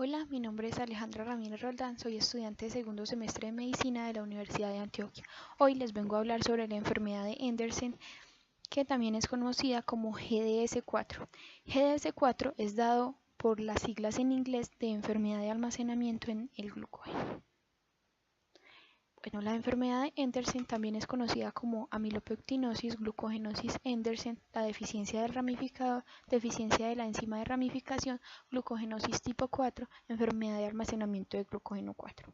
Hola, mi nombre es Alejandra Ramírez Roldán, soy estudiante de segundo semestre de Medicina de la Universidad de Antioquia. Hoy les vengo a hablar sobre la enfermedad de Andersen, que también es conocida como GDS4. GDS4 es dado por las siglas en inglés de enfermedad de almacenamiento en el glucógeno. Bueno, la enfermedad de Andersen también es conocida como amilopectinosis, glucogenosis Andersen, la deficiencia del ramificador, deficiencia de la enzima de ramificación, glucogenosis tipo 4, enfermedad de almacenamiento de glucógeno 4.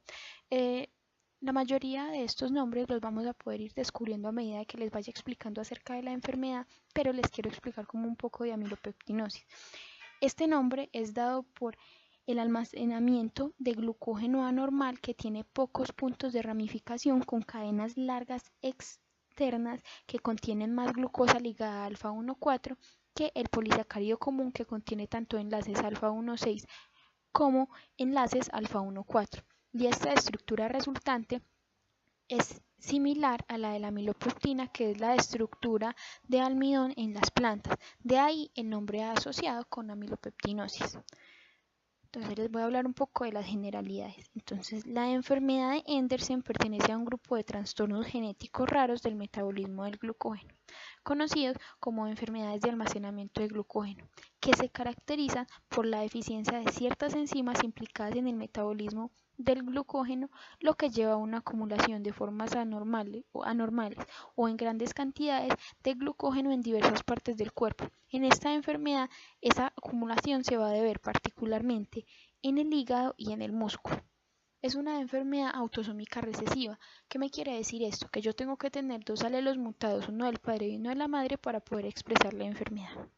La mayoría de estos nombres los vamos a poder ir descubriendo a medida que les vaya explicando acerca de la enfermedad, pero les quiero explicar como un poco de amilopectinosis. Este nombre es dado por el almacenamiento de glucógeno anormal que tiene pocos puntos de ramificación con cadenas largas externas que contienen más glucosa ligada a alfa 1,4 que el polisacárido común que contiene tanto enlaces alfa 1,6 como enlaces alfa 1,4. Y esta estructura resultante es similar a la de la amilopectina, que es la estructura de almidón en las plantas. De ahí el nombre asociado con amilopectinosis. Entonces les voy a hablar un poco de las generalidades. Entonces, la enfermedad de Andersen pertenece a un grupo de trastornos genéticos raros del metabolismo del glucógeno, conocidos como enfermedades de almacenamiento de glucógeno, que se caracterizan por la deficiencia de ciertas enzimas implicadas en el metabolismo del glucógeno, lo que lleva a una acumulación de formas anormales o en grandes cantidades de glucógeno en diversas partes del cuerpo. En esta enfermedad, esa acumulación se va a deber particularmente en el hígado y en el músculo. Es una enfermedad autosómica recesiva. ¿Qué me quiere decir esto? Que yo tengo que tener dos alelos mutados, uno del padre y uno de la madre, para poder expresar la enfermedad.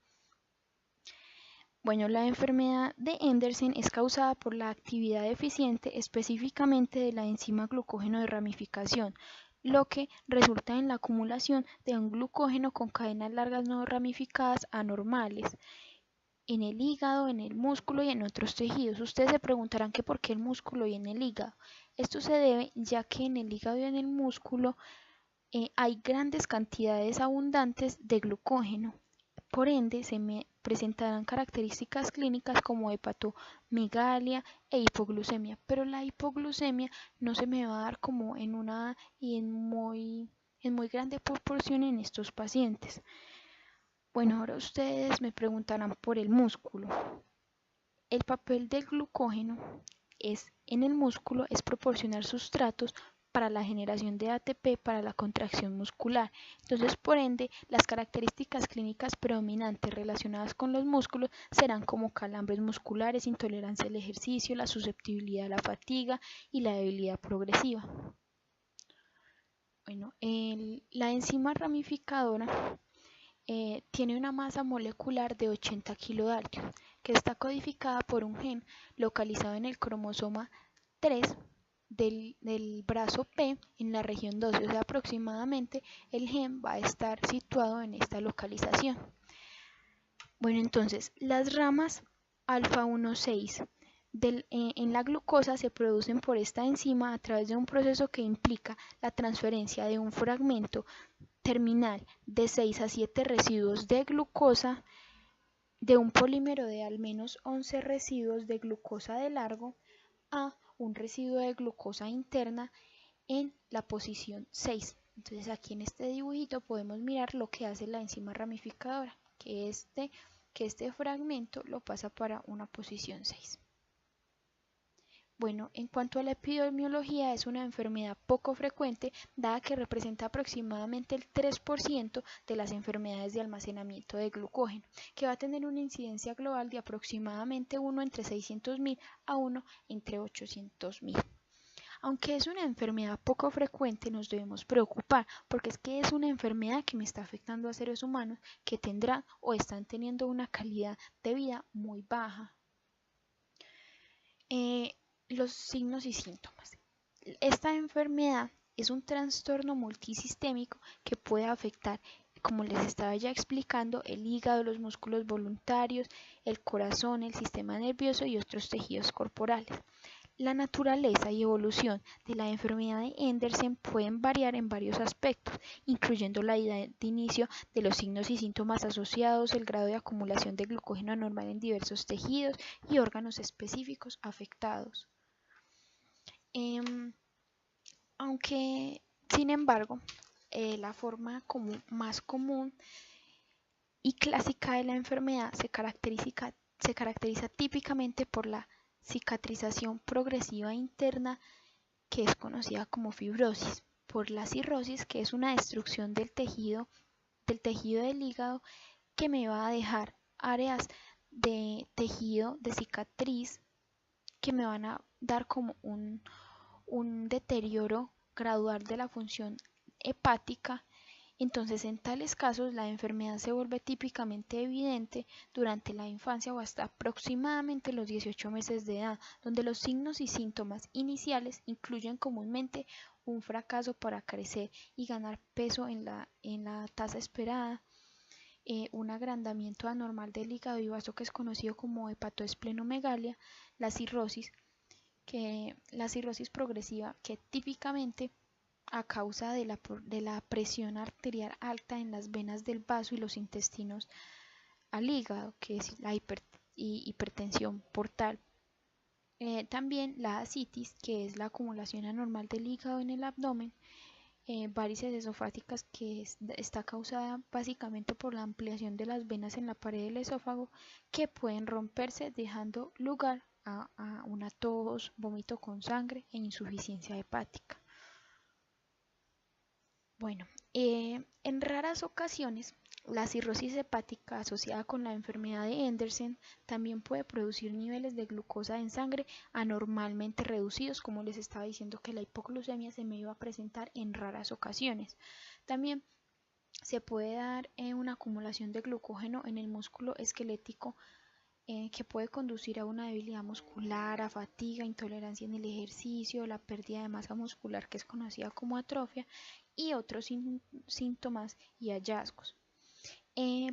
Bueno, la enfermedad de Andersen es causada por la actividad deficiente específicamente de la enzima glucógeno de ramificación, lo que resulta en la acumulación de un glucógeno con cadenas largas no ramificadas anormales en el hígado, en el músculo y en otros tejidos. Ustedes se preguntarán que por qué el músculo y en el hígado. Esto se debe ya que en el hígado y en el músculo hay grandes cantidades abundantes de glucógeno. Por ende, se me presentarán características clínicas como hepatomegalia e hipoglucemia, pero la hipoglucemia no se me va a dar como en una y en muy grande proporción en estos pacientes. Bueno, ahora ustedes me preguntarán por el músculo. El papel del glucógeno en el músculo es proporcionar sustratos para la generación de ATP para la contracción muscular. Entonces, por ende, las características clínicas predominantes relacionadas con los músculos serán como calambres musculares, intolerancia al ejercicio, la susceptibilidad a la fatiga y la debilidad progresiva. Bueno, la enzima ramificadora tiene una masa molecular de 80 kilodalton, que está codificada por un gen localizado en el cromosoma 3 del brazo P en la región 12, o sea, aproximadamente el gen va a estar situado en esta localización. Bueno, entonces, las ramas alfa 1,6 en la glucosa se producen por esta enzima a través de un proceso que implica la transferencia de un fragmento terminal de 6 a 7 residuos de glucosa de un polímero de al menos 11 residuos de glucosa de largo a un residuo de glucosa interna en la posición 6. Entonces aquí en este dibujito podemos mirar lo que hace la enzima ramificadora, que este fragmento lo pasa para una posición 6. Bueno, en cuanto a la epidemiología, es una enfermedad poco frecuente, dada que representa aproximadamente el 3% de las enfermedades de almacenamiento de glucógeno, que va a tener una incidencia global de aproximadamente 1 entre 600.000 a 1 entre 800.000. Aunque es una enfermedad poco frecuente, nos debemos preocupar, porque es que es una enfermedad que me está afectando a seres humanos que tendrán o están teniendo una calidad de vida muy baja. Los signos y síntomas. Esta enfermedad es un trastorno multisistémico que puede afectar, como les estaba ya explicando, el hígado, los músculos voluntarios, el corazón, el sistema nervioso y otros tejidos corporales. La naturaleza y evolución de la enfermedad de Andersen pueden variar en varios aspectos, incluyendo la edad de inicio de los signos y síntomas asociados, el grado de acumulación de glucógeno anormal en diversos tejidos y órganos específicos afectados. Aunque, sin embargo, la forma más común y clásica de la enfermedad se caracteriza típicamente por la cicatrización progresiva interna, que es conocida como fibrosis, por la cirrosis, que es una destrucción del tejido del hígado, que me va a dejar áreas de tejido de cicatriz que me van a dar como un deterioro gradual de la función hepática. Entonces, en tales casos, la enfermedad se vuelve típicamente evidente durante la infancia o hasta aproximadamente los 18 meses de edad, donde los signos y síntomas iniciales incluyen comúnmente un fracaso para crecer y ganar peso en la tasa esperada, un agrandamiento anormal del hígado y vaso que es conocido como hepatoesplenomegalia, la cirrosis progresiva, que típicamente a causa de la presión arterial alta en las venas del vaso y los intestinos al hígado, que es la hipertensión portal. También la ascitis, que es la acumulación anormal del hígado en el abdomen, varices esofágicas, que está causada básicamente por la ampliación de las venas en la pared del esófago, que pueden romperse dejando lugar a una tos, vómito con sangre e insuficiencia hepática. Bueno, en raras ocasiones, la cirrosis hepática asociada con la enfermedad de Andersen también puede producir niveles de glucosa en sangre anormalmente reducidos, como les estaba diciendo que la hipoglucemia se me iba a presentar en raras ocasiones. También se puede dar una acumulación de glucógeno en el músculo esquelético, que puede conducir a una debilidad muscular, a fatiga, intolerancia en el ejercicio, la pérdida de masa muscular, que es conocida como atrofia, y otros síntomas y hallazgos.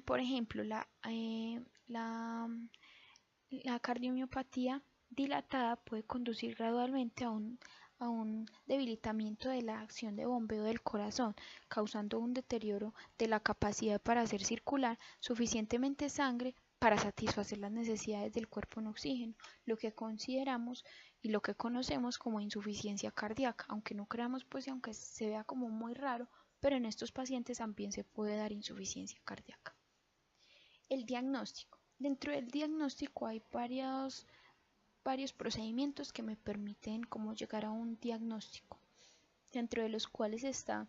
Por ejemplo, la cardiomiopatía dilatada puede conducir gradualmente a un debilitamiento de la acción de bombeo del corazón, causando un deterioro de la capacidad para hacer circular suficientemente sangre para satisfacer las necesidades del cuerpo en oxígeno, lo que consideramos y lo que conocemos como insuficiencia cardíaca, aunque no creamos, pues, y aunque se vea como muy raro, pero en estos pacientes también se puede dar insuficiencia cardíaca. El diagnóstico. Dentro del diagnóstico hay varios procedimientos que me permiten como llegar a un diagnóstico, dentro de los cuales está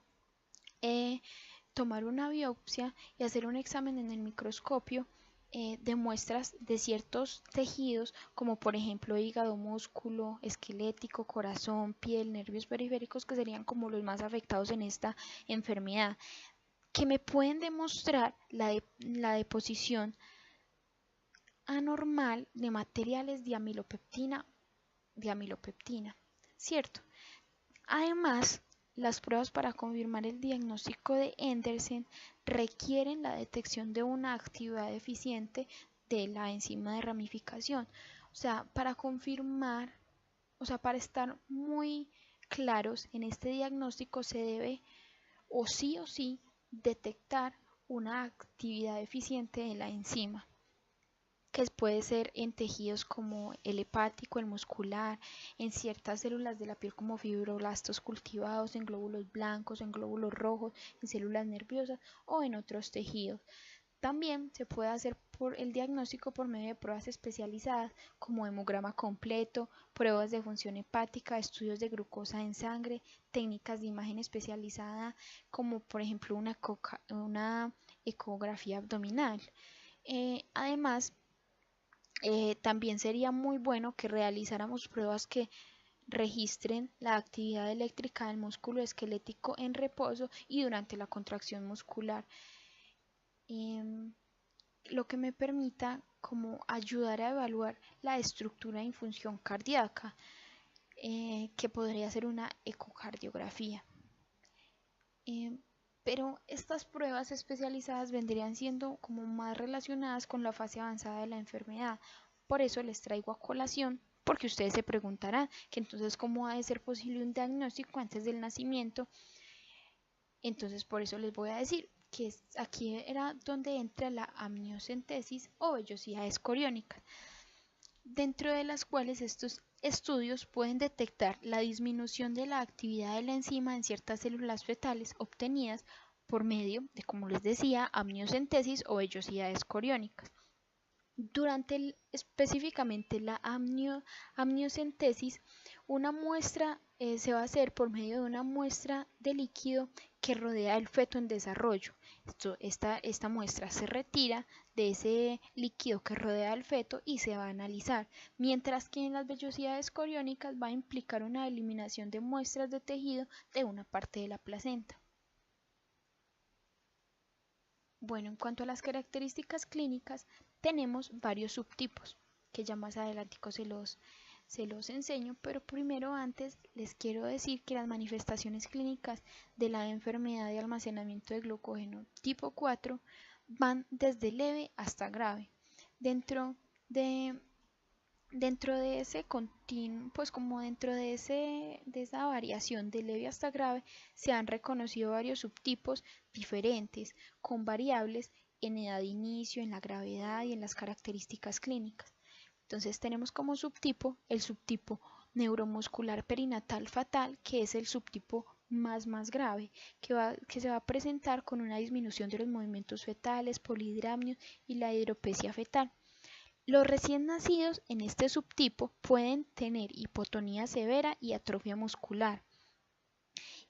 tomar una biopsia y hacer un examen en el microscopio de muestras de ciertos tejidos, como por ejemplo hígado, músculo, esquelético, corazón, piel, nervios periféricos, que serían como los más afectados en esta enfermedad, que me pueden demostrar la deposición anormal de materiales de amilopeptina, ¿cierto? Además, las pruebas para confirmar el diagnóstico de Andersen requieren la detección de una actividad deficiente de la enzima de ramificación. O sea, para confirmar, para estar muy claros en este diagnóstico, se debe o sí detectar una actividad deficiente de la enzima, que puede ser en tejidos como el hepático, el muscular, en ciertas células de la piel como fibroblastos cultivados, en glóbulos blancos, en glóbulos rojos, en células nerviosas o en otros tejidos. También se puede hacer el diagnóstico por medio de pruebas especializadas como hemograma completo, pruebas de función hepática, estudios de glucosa en sangre, técnicas de imagen especializada como por ejemplo una ecografía abdominal. Además, también sería muy bueno que realizáramos pruebas que registren la actividad eléctrica del músculo esquelético en reposo y durante la contracción muscular, lo que me permita como ayudar a evaluar la estructura y función cardíaca, que podría ser una ecocardiografía. Pero estas pruebas especializadas vendrían siendo como más relacionadas con la fase avanzada de la enfermedad. Por eso les traigo a colación porque ustedes se preguntarán que entonces cómo ha de ser posible un diagnóstico antes del nacimiento. Entonces por eso les voy a decir que aquí era donde entra la amniocentesis o vellosidades coriónicas, dentro de las cuales estos estudios pueden detectar la disminución de la actividad de la enzima en ciertas células fetales obtenidas por medio de, como les decía, amniocentesis o vellosidades coriónicas. Durante específicamente la amniocentesis, una muestra se va a hacer por medio de una muestra de líquido que rodea el feto en desarrollo. Esta muestra se retira de ese líquido que rodea el feto y se va a analizar, mientras que en las vellosidades coriónicas va a implicar una eliminación de muestras de tejido de una parte de la placenta. Bueno, en cuanto a las características clínicas, tenemos varios subtipos, que ya más adelante se los enseño, pero primero antes les quiero decir que las manifestaciones clínicas de la enfermedad de almacenamiento de glucógeno tipo 4 van desde leve hasta grave. Dentro de ese continuo, pues como dentro de esa variación de leve hasta grave, se han reconocido varios subtipos diferentes, con variables en edad de inicio, en la gravedad y en las características clínicas. Entonces tenemos como subtipo el subtipo neuromuscular perinatal fatal, que es el subtipo más grave, que se va a presentar con una disminución de los movimientos fetales, polidramnios y la hidropesia fetal. Los recién nacidos en este subtipo pueden tener hipotonía severa y atrofia muscular,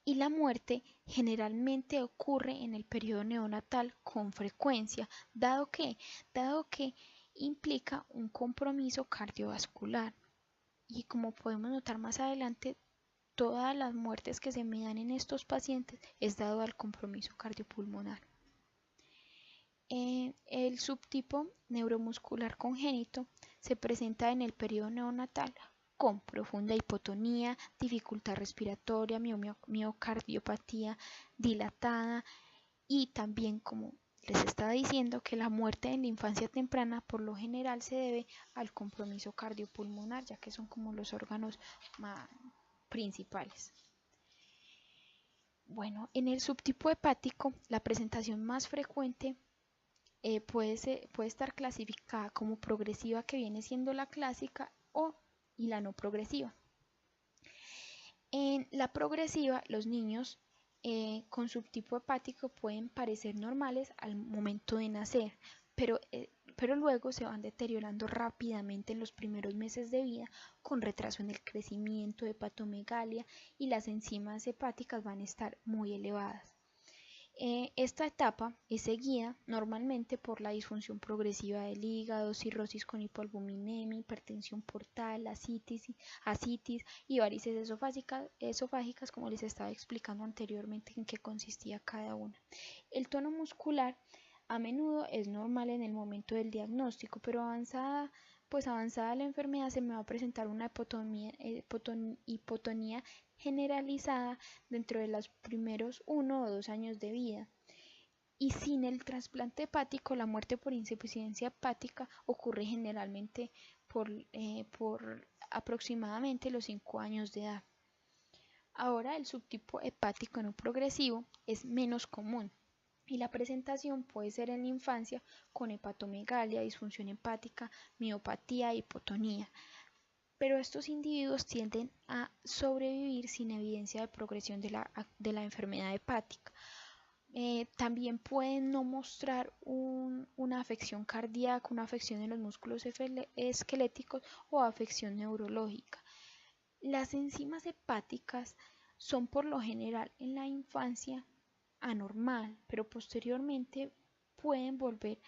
y la muerte generalmente ocurre en el periodo neonatal con frecuencia, dado que implica un compromiso cardiovascular. Y como podemos notar más adelante, todas las muertes que se me dan en estos pacientes es dado al compromiso cardiopulmonar. El subtipo neuromuscular congénito se presenta en el periodo neonatal con profunda hipotonía, dificultad respiratoria, miocardiopatía dilatada y también, como les estaba diciendo, que la muerte en la infancia temprana por lo general se debe al compromiso cardiopulmonar, ya que son como los órganos principales. Bueno, en el subtipo hepático, la presentación más frecuente puede estar clasificada como progresiva, que viene siendo la clásica, y la no progresiva. En la progresiva, los niños con subtipo hepático pueden parecer normales al momento de nacer, pero luego se van deteriorando rápidamente en los primeros meses de vida, con retraso en el crecimiento, hepatomegalia, y las enzimas hepáticas van a estar muy elevadas. Esta etapa es seguida normalmente por la disfunción progresiva del hígado, cirrosis con hipoalbuminemia, hipertensión portal, ascitis y varices esofágicas, como les estaba explicando anteriormente en qué consistía cada una. El tono muscular a menudo es normal en el momento del diagnóstico, pero avanzada la enfermedad se me va a presentar una hipotonía generalizada dentro de los primeros 1 o 2 años de vida. Y sin el trasplante hepático, la muerte por insuficiencia hepática ocurre generalmente por aproximadamente los 5 años de edad. Ahora, el subtipo hepático no progresivo es menos común, y la presentación puede ser en la infancia con hepatomegalia, disfunción hepática, miopatía e hipotonía. Pero estos individuos tienden a sobrevivir sin evidencia de progresión de la enfermedad hepática. También pueden no mostrar una afección cardíaca, una afección en los músculos esqueléticos o afección neurológica. Las enzimas hepáticas son por lo general en la infancia anormal, pero posteriormente pueden volver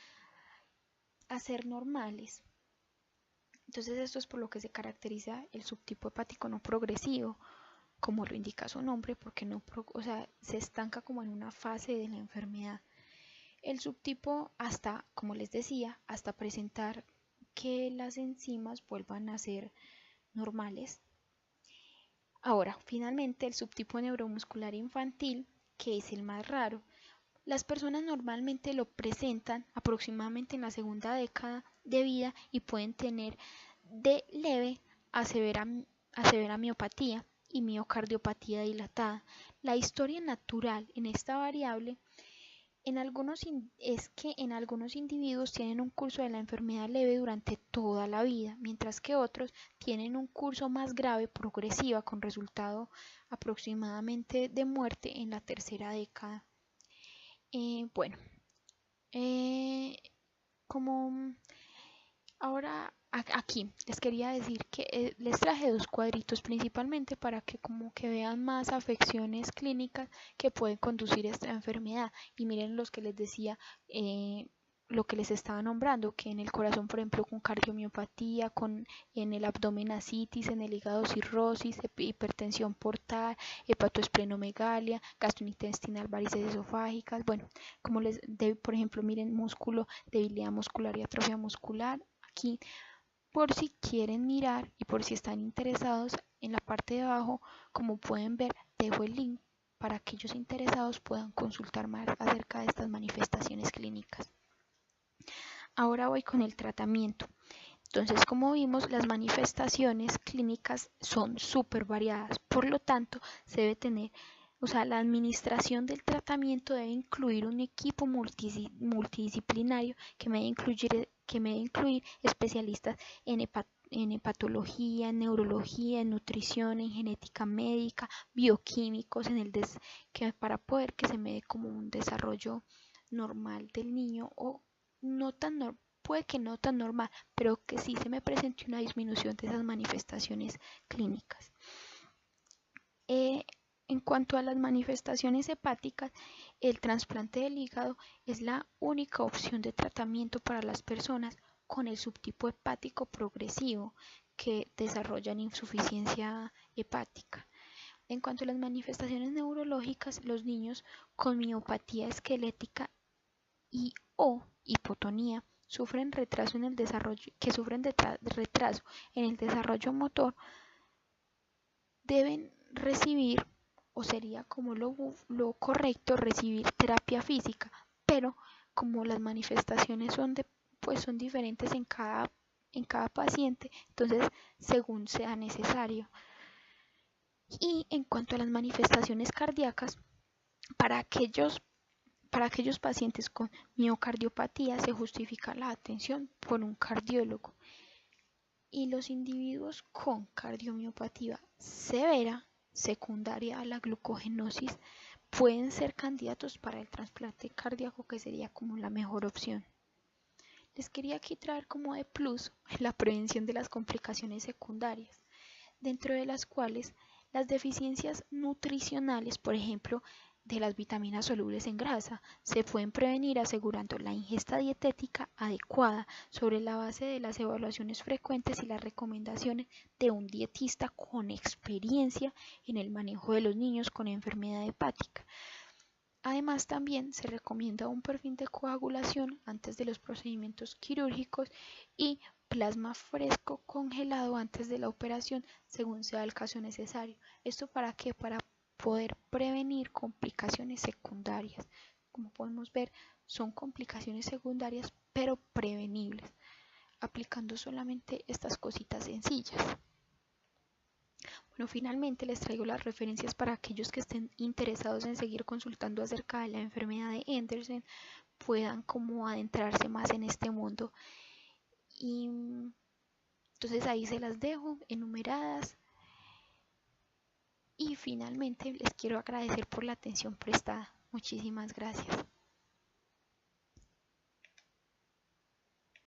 a ser normales. Entonces esto es por lo que se caracteriza el subtipo hepático no progresivo, como lo indica su nombre, porque se estanca como en una fase de la enfermedad. El subtipo como les decía, hasta presentar que las enzimas vuelvan a ser normales. Ahora, finalmente, el subtipo neuromuscular infantil, que es el más raro. Las personas normalmente lo presentan aproximadamente en la segunda década de vida y pueden tener de leve a severa miopatía y miocardiopatía dilatada. La historia natural en esta variable es que en algunos individuos tienen un curso de la enfermedad leve durante toda la vida, mientras que otros tienen un curso más grave progresiva con resultado aproximadamente de muerte en la tercera década. Bueno, como ahora aquí les quería decir que les traje dos cuadritos principalmente para que como que vean más afecciones clínicas que pueden conducir a esta enfermedad. Y miren los que les decía, lo que les estaba nombrando, que en el corazón, por ejemplo, con cardiomiopatía, en el abdomen ascitis, en el hígado cirrosis, hipertensión portal, hepatoesplenomegalia, gastrointestinal, varices esofágicas. Bueno, como por ejemplo, miren músculo, debilidad muscular y atrofia muscular. Aquí, por si quieren mirar y por si están interesados, en la parte de abajo, como pueden ver, dejo el link para que aquellos interesados puedan consultar más acerca de estas manifestaciones clínicas. Ahora voy con el tratamiento. Entonces, como vimos, las manifestaciones clínicas son súper variadas, por lo tanto, se debe tener, la administración del tratamiento debe incluir un equipo multidisciplinario que me debe incluir especialistas en hepatología, en neurología, en nutrición, en genética médica, bioquímicos, para poder que se me dé como un desarrollo normal del niño o no tan normal. Puede que no tan normal, pero que sí se me presente una disminución de esas manifestaciones clínicas. En cuanto a las manifestaciones hepáticas, el trasplante del hígado es la única opción de tratamiento para las personas con el subtipo hepático progresivo que desarrollan insuficiencia hepática. En cuanto a las manifestaciones neurológicas, los niños con miopatía esquelética y o hipotonía sufren retraso en el desarrollo motor, deben recibir, o sería como lo correcto, recibir terapia física, pero como las manifestaciones son diferentes en cada paciente, entonces según sea necesario. Y en cuanto a las manifestaciones cardíacas, para aquellos pacientes con miocardiopatía se justifica la atención por un cardiólogo, y los individuos con cardiomiopatía severa secundaria a la glucogenosis pueden ser candidatos para el trasplante cardíaco, que sería como la mejor opción. Les quería aquí traer como de plus la prevención de las complicaciones secundarias, dentro de las cuales las deficiencias nutricionales, por ejemplo, de las vitaminas solubles en grasa, se pueden prevenir asegurando la ingesta dietética adecuada sobre la base de las evaluaciones frecuentes y las recomendaciones de un dietista con experiencia en el manejo de los niños con enfermedad hepática. Además, también se recomienda un perfil de coagulación antes de los procedimientos quirúrgicos y plasma fresco congelado antes de la operación, según sea el caso necesario. ¿Esto para qué? Para poder prevenir complicaciones secundarias. Como podemos ver, son complicaciones secundarias, pero prevenibles, aplicando solamente estas cositas sencillas. Bueno, finalmente les traigo las referencias para aquellos que estén interesados en seguir consultando acerca de la enfermedad de Andersen, puedan como adentrarse más en este mundo. Y entonces ahí se las dejo enumeradas. Y finalmente les quiero agradecer por la atención prestada. Muchísimas gracias.